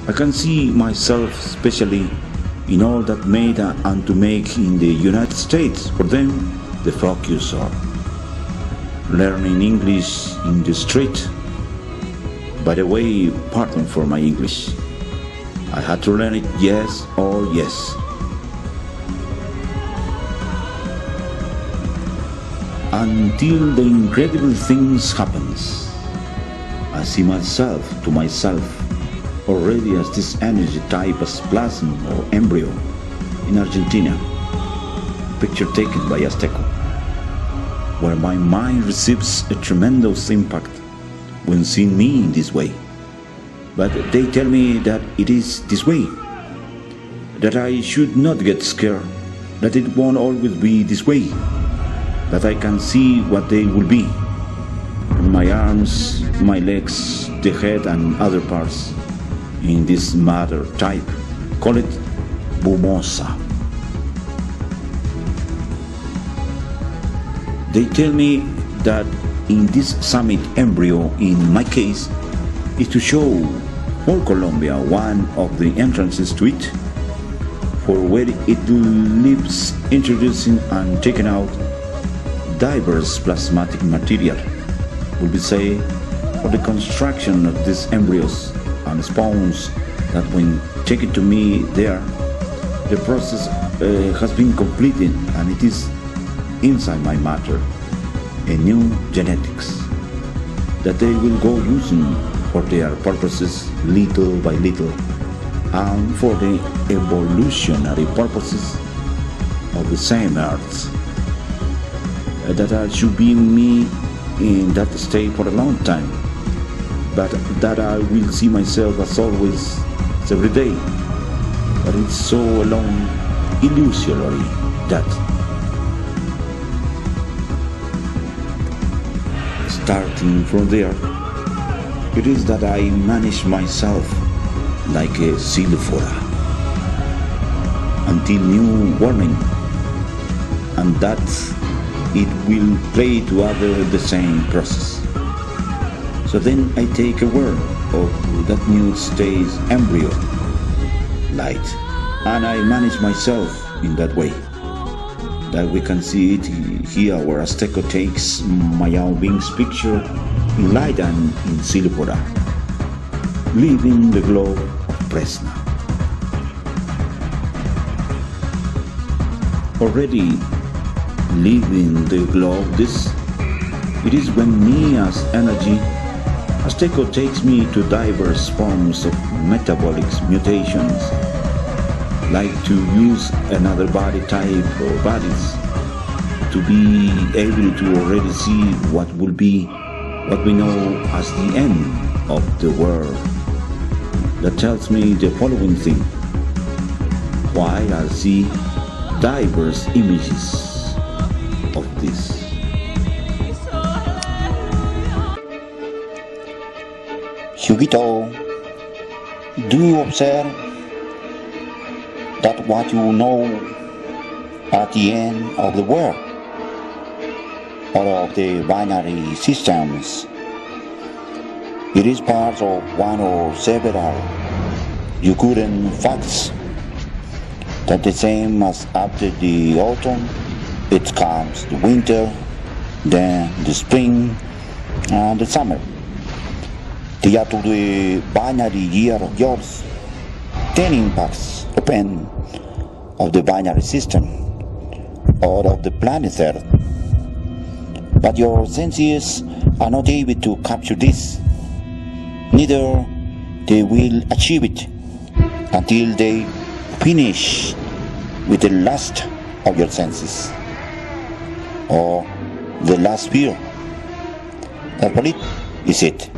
I can see myself especially in all that made and to make in the United States. For them, the focus are learning English in the street. By the way, pardon for my English. I had to learn it yes or yes. Until the incredible things happens. I see myself to myself already as this energy type as plasm or embryo in Argentina, picture taken by Azteco, where my mind receives a tremendous impact when seeing me in this way. But they tell me that it is this way, that I should not get scared, that it won't always be this way, that I can see what they will be, my arms, my legs, the head and other parts in this matter type. Call it bumosa. They tell me that in this summit embryo, in my case, is to show all Colombia one of the entrances to it, for where it lives, introducing and taking out diverse plasmatic material, will be say, for the construction of these embryos and spawns, that when taken to me there, the process has been completed and it is inside my matter, a new genetics that they will go using for their purposes little by little, and for the evolutionary purposes of the same earth, that I should be me in that state for a long time, but that I will see myself as always, as every day, but it's so alone, illusory that starting from there, it is that I manage myself like a silphora until new warning, and that it will play to other the same process. So then I take aware of that new stage embryo light, and I manage myself in that way, that we can see it here where Azteco takes my own being's picture in light and in silphora, leaving the globe of Presna. Already leaving the globe, it is when me as energy, Azteco takes me to diverse forms of metabolic mutations, like to use another body type or bodies, to be able to already see what will be, what we know as the end of the world. That tells me the following thing, while I see diverse images of this. Huguito, do you observe that what you know at the end of the world, or of the binary systems, it is part of one or several recurrent facts, that the same as after the autumn, it comes the winter, then the spring, and the summer. The out of the binary year of yours, 10 impacts open of the binary system, or of the planet Earth. But your senses are not able to capture this, neither they will achieve it until they finish with the last of your senses, or the last fear. Therefore it is it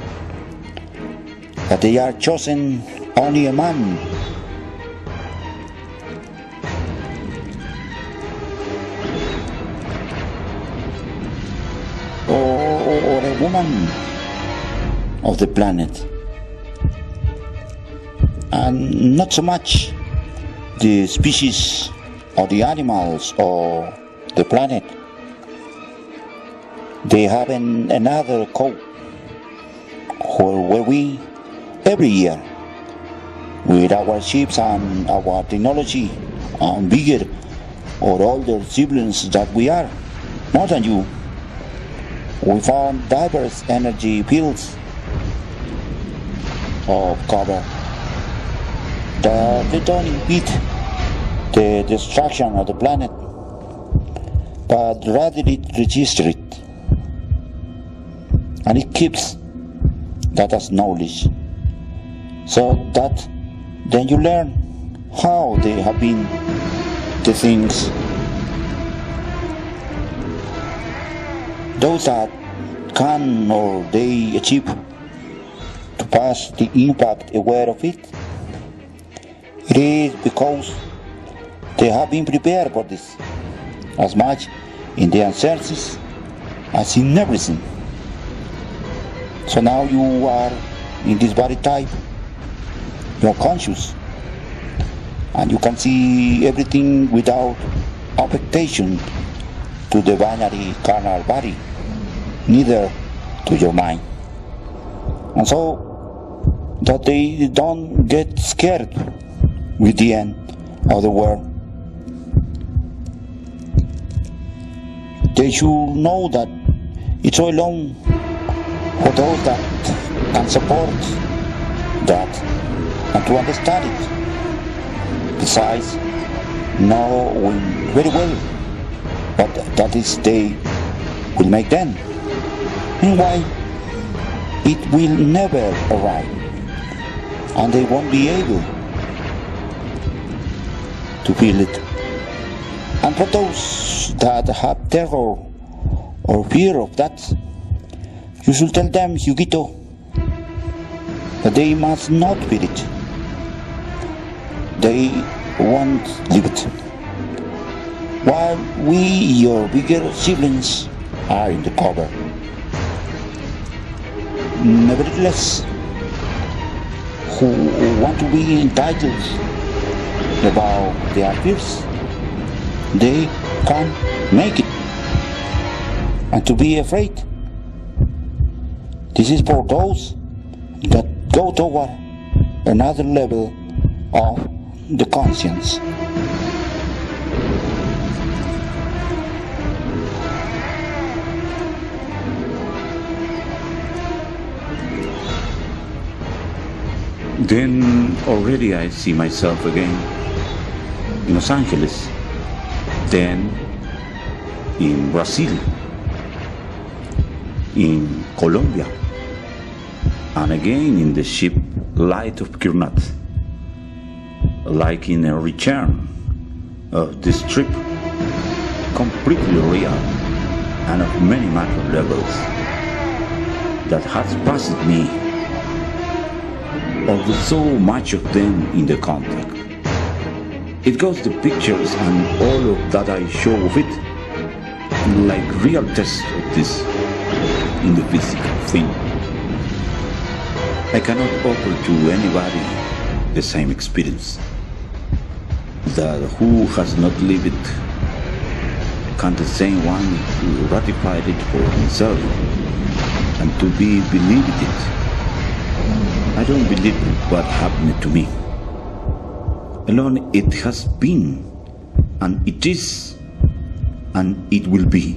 that they are chosen only a man or a woman of the planet, and not so much the species or the animals or the planet. They have another code where we every year with our ships and our technology and bigger or older siblings that we are, more than you. We found diverse energy fields of cover that they don't impede the destruction of the planet, but rather it registers it, and it keeps that as knowledge, so that then you learn how they have been the things. Those that can or they achieve to pass the impact aware of it, it is because they have been prepared for this, as much in the uncertainties as in everything. So now you are in this body type, you are conscious, and you can see everything without affectation to the binary carnal body, neither to your mind. And so that they don't get scared with the end of the world. They should know that it's all alone for those that can support that and to understand it. Besides, knowing very well what that is they will make them. Meanwhile, it will never arrive, and they won't be able to feel it. And for those that have terror or fear of that, you should tell them, Huguito, that they must not feel it. They won't live it. While we, your bigger siblings, are in the cover. Nevertheless, who want to be entitled about their fears, they can make it. And to be afraid, this is for those that go toward another level of the conscience. Then already I see myself again in Los Angeles, then in Brazil, in Colombia, and again in the ship Light of Kurnat, like in a return of this trip, completely real and of many macro levels that has passed me, although so much of them in the contact. It goes the pictures and all of that I show of it, like real tests of this in the physical thing. I cannot offer to anybody the same experience. That who has not lived it can the same one to ratify it for himself and to be believed it. I don't believe what happened to me. Alone it has been, and it is, and it will be.